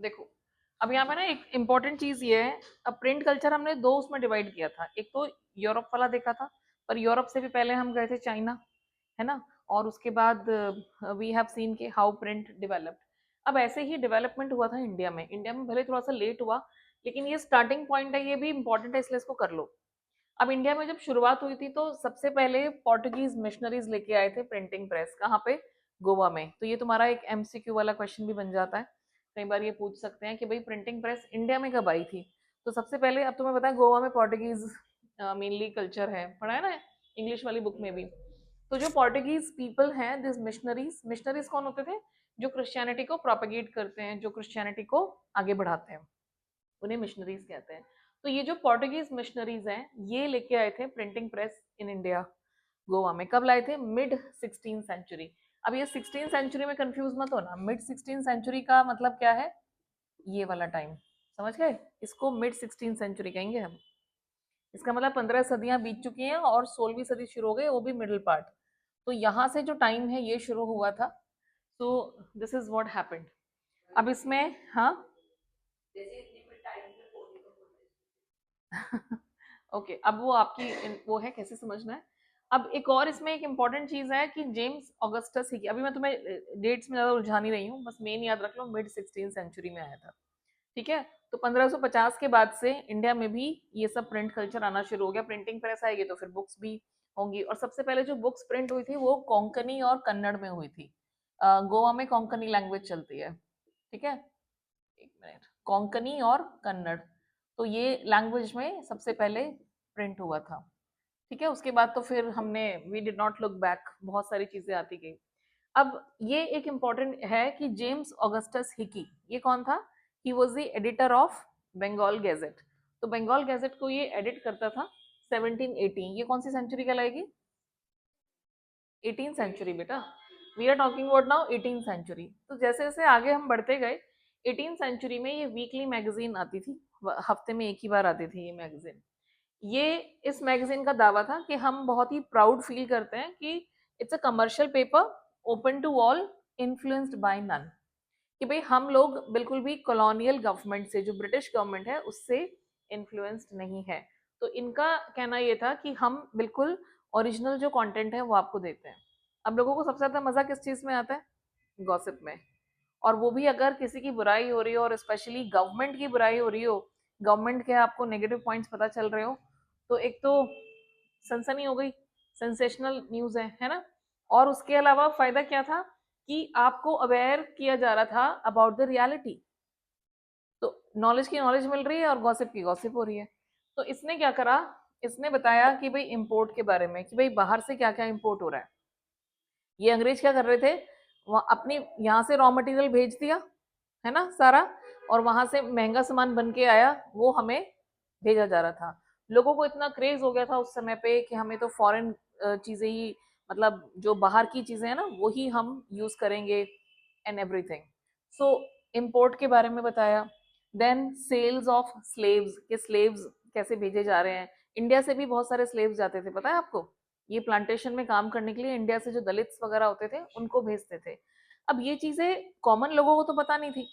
देखो, अब यहाँ पे ना एक इम्पोर्टेंट चीज ये है। अब प्रिंट कल्चर हमने दो उसमें डिवाइड किया था, एक तो यूरोप वाला देखा था, पर यूरोप से भी पहले हम गए थे चाइना, है ना। और उसके बाद वी हैव सीन के हाउ प्रिंट डेवलप्ड। अब ऐसे ही डेवलपमेंट हुआ था इंडिया में। इंडिया में भले थोड़ा सा लेट हुआ, लेकिन ये स्टार्टिंग पॉइंट है, ये भी इंपॉर्टेंट है, इसलिए इसको कर लो। अब इंडिया में जब शुरुआत हुई थी तो सबसे पहले पोर्टुगीज मिशनरीज लेके आए थे प्रिंटिंग प्रेस। कहाँ पे? गोवा में। तो ये तुम्हारा एक एमसीक्यू वाला क्वेश्चन भी बन जाता है, कई बार ये पूछ सकते हैं कि भाई प्रिंटिंग प्रेस इंडिया में कब आई थी। तो सबसे पहले, अब तुम्हें पता है गोवा में पोर्टुगीज मेनली कल्चर है, पढ़ा है ना इंग्लिश वाली बुक में भी। तो जो पोर्टुगीज पीपल हैं, दिस मिशनरीज, मिशनरीज कौन होते थे? जो क्रिश्चियनिटी को प्रोपेगेट करते हैं, जो क्रिश्चियनिटी को आगे बढ़ाते हैं, उन्हें मिशनरीज कहते हैं। तो ये जो पोर्टुगीज मिशनरीज हैं, ये लेके आए थे printing press in India, Goa में। कब लाए थे? Mid 16 century. अब ये 16 सेंचुरी में कंफ्यूज मत होना, मिड 16 सेंचुरी का मतलब क्या है? ये वाला टाइम, समझ गए? इसको मिड 16 सेंचुरी कहेंगे हम। इसका मतलब 15 सदियां बीत चुकी हैं और 16वीं सदी शुरू हो गई, वो भी मिडिल पार्ट। तो यहाँ से जो टाइम है ये शुरू हुआ था। So this is what happened. अब इसमें, हाँ ओके अब वो आपकी वो है कैसे समझना है। अब एक और इसमें एक इंपॉर्टेंट चीज है कि जेम्स ऑगस्टस ही, अभी मैं तुम्हें डेट्स में ज्यादा उलझा नहीं रही हूँ, बस मेन याद रख लो, मिड 16 सेंचुरी में आया था। ठीक है। तो 1550 के बाद से इंडिया में भी ये सब प्रिंट कल्चर आना शुरू हो गया। प्रिंटिंग प्रेस आएगी तो फिर बुक्स भी होंगी। और सबसे पहले जो बुक्स प्रिंट हुई थी वो कोंकणी और कन्नड़ में हुई थी। गोवा में कोंकणी लैंग्वेज चलती है। ठीक है, एक मिनट, कोंकणी और कन्नड़, तो ये लैंग्वेज में सबसे पहले प्रिंट हुआ था। ठीक है, उसके बाद तो फिर हमने we did not look back, बहुत सारी चीजें आती गई। अब ये एक इंपॉर्टेंट है कि जेम्स ऑगस्टस हिकी, ये कौन था? He was the editor of Bengal gazette. तो बंगाल गैजेट को ये एडिट करता था 1718। ये कौन सी सेंचुरी कहलाएगी? 18 सेंचुरी बेटा। We are talking about now 18 century. तो जैसे जैसे आगे हम बढ़ते गए, 18 सेंचुरी में ये वीकली मैगजीन आती थी, हफ्ते में एक ही बार आती थी ये मैगजीन। ये, इस मैगजीन का दावा था कि हम बहुत ही प्राउड फील करते हैं कि it's a commercial paper, open to all, influenced by none. कि भाई हम लोग बिल्कुल भी कॉलोनियल गवर्नमेंट से, जो ब्रिटिश गवर्नमेंट है, उससे इन्फ्लुएंस्ड नहीं है। तो इनका कहना ये था कि हम बिल्कुल ओरिजिनल जो कंटेंट है वो आपको देते हैं। अब लोगों को सबसे ज्यादा मजा किस चीज में आता है? गॉसिप में। और वो भी अगर किसी की बुराई हो रही हो, और स्पेशली गवर्नमेंट की बुराई हो रही हो, गवर्नमेंट के आपको नेगेटिव पॉइंट्स पता चल रहे हो, तो एक तो सनसनी हो गई, सेंसेशनल न्यूज है ना। और उसके अलावा फायदा क्या था? कि आपको अवेयर किया जा रहा था अबाउट द रियलिटी। तो नॉलेज की नॉलेज मिल रही है और गॉसिप की गॉसिप हो रही है। तो इसने क्या करा? इसने बताया कि भाई इंपोर्ट के बारे में, कि भाई बाहर से क्या क्या इंपोर्ट हो रहा है। ये अंग्रेज क्या कर रहे थे? वहाँ अपनी यहाँ से रॉ मटेरियल भेज दिया, है ना सारा, और वहां से महंगा सामान बन के आया, वो हमें भेजा जा रहा था। लोगों को इतना क्रेज हो गया था उस समय पे कि हमें तो फॉरेन चीजें ही, मतलब जो बाहर की चीजें हैं ना, वो ही हम यूज करेंगे एंड एवरीथिंग। सो इम्पोर्ट के बारे में बताया। देन सेल्स ऑफ स्लेव्स, के स्लेव्स कैसे भेजे जा रहे हैं। इंडिया से भी बहुत सारे स्लेव्स जाते थे, पता है आपको? ये प्लांटेशन में काम करने के लिए इंडिया से जो दलित्स वगैरह होते थे उनको भेजते थे। अब ये चीजें कॉमन लोगों को तो पता नहीं थी।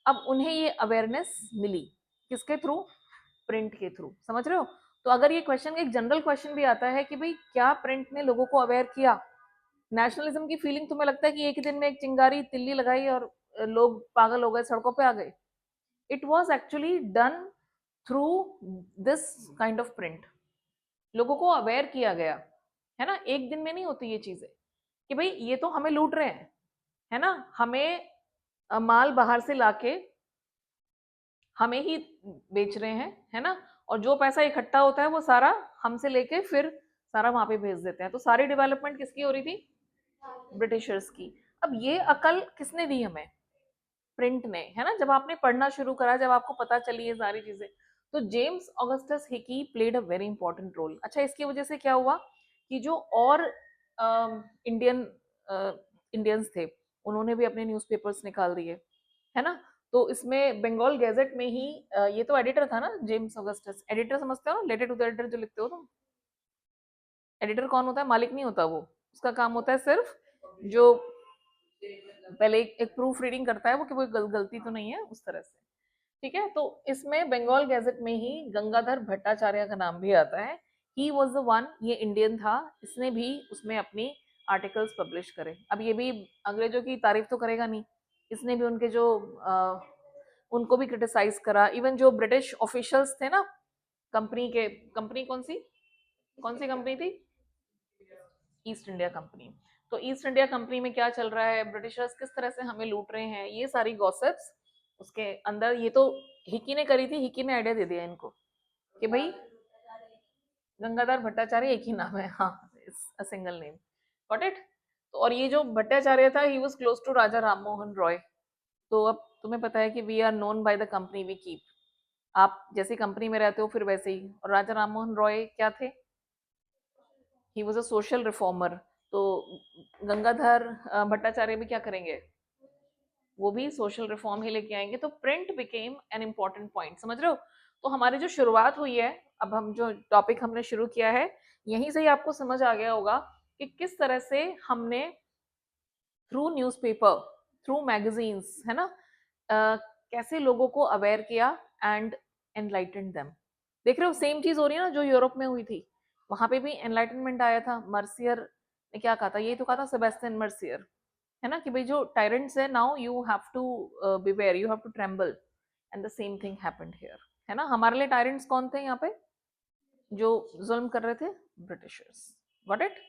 अब उन्हें ये अवेयरनेस मिली, किसके थ्रू? प्रिंट के थ्रू, समझ रहे हो? तो अगर ये क्वेश्चन, एक जनरल क्वेश्चन भी आता है कि भाई क्या प्रिंट ने लोगों को अवेयर किया? नेशनलिज्म की फीलिंग तुम्हें लगता है कि एक ही दिन में एक चिंगारी तिल्ली लगाई और लोग पागल हो गए, सड़कों पे आ गए? It was actually done through this kind of print. लोगों को अवेयर किया गया, है ना। एक दिन में नहीं होती ये चीजें कि भाई ये तो हमें लूट रहे हैं, है ना, हमें माल बाहर से लाके हमें ही बेच रहे हैं, है ना। और जो पैसा इकट्ठा होता है वो सारा हमसे लेके फिर सारा वहां पे भेज देते हैं। तो सारी डेवलपमेंट किसकी हो रही थी? ब्रिटिशर्स की। अब ये अकल किसने दी हमें? प्रिंट ने, है ना। जब आपने पढ़ना शुरू करा, जब आपको पता चली ये सारी चीजें, तो James Augustus Hicky played a very important role. अच्छा, इसकी वजह से क्या हुआ कि जो और इंडियन इंडियंस थे, उन्होंने भी अपने न्यूज़पेपर्स निकाल दिए, है ना। तो इसमें बंगाल गैजेट में ही ये तो एडिटर था ना जेम्स ऑगस्टस। एडिटर समझते हो ना, लेटर टू द एडिटर जो लिखते हो तुम। एडिटर कौन होता है? मालिक नहीं होता वो, उसका काम होता है सिर्फ जो पहले एक प्रूफ रीडिंग करता है वो कि कोई गलती तो नहीं है उस तरह से। ठीक है, तो इसमें बंगाल गैजेट में ही गंगाधर भट्टाचार्य का नाम भी आता है। ही वॉज द वन, ये इंडियन था, इसने भी उसमें अपनी आर्टिकल्स पब्लिश करे। अब ये भी अंग्रेजों की तारीफ तो करेगा नहीं, इसने भी उनके जो उनको भी क्रिटिसाइज करा। इवन जो ब्रिटिश ऑफिशियल्स थे ना कंपनी के, कंपनी कौन सी कंपनी थी? East India company. तो ईस्ट इंडिया कंपनी में क्या चल रहा है, ब्रिटिशर्स किस तरह से हमें लूट रहे हैं, ये सारी गॉसिप्स उसके अंदर। ये तो हिकी ने करी थी, हिकी ने आइडिया दे दिया इनको कि भाई गंगाधर भट्टाचार्य एक ही नाम है, हाँ, a single name, got it. तो और ये जो भट्टाचार्य था, he was close to Raja Ram Mohan Roy. तो अब तुम्हें पता है कि we are known by the company we keep. आप जैसी कंपनी में रहते हो फिर वैसे ही। और राजा राम मोहन रॉय क्या थे? He was a social reformer. तो गंगाधर भट्टाचार्य भी क्या करेंगे? वो भी सोशल रिफॉर्म ही लेके आएंगे। तो print became an important point, समझ रहे हो? तो हमारी जो शुरुआत हुई है, अब हम जो टॉपिक हमने शुरू किया है, यहीं से ही आपको समझ आ गया होगा कि किस तरह से हमने थ्रू न्यूज़पेपर, थ्रू मैगजीन्स, है ना, कैसे लोगों को अवेयर किया एंड एनलाइटेंड देम। देख रहे हो, सेम चीज हो रही है ना जो यूरोप में हुई थी। वहां पे भी एनलाइटनमेंट आया था। मर्सियर ने क्या कहा था? ये तो कहा था सेबेस्टियन मर्सियर, है ना, कि भाई जो टायरेंट्स है, now you have to beware, you have to tremble. And the same thing happened here, है ना। हमारे लिए टायरेंट्स कौन थे यहाँ पे जो जुल्म कर रहे थे? Britishers, got it.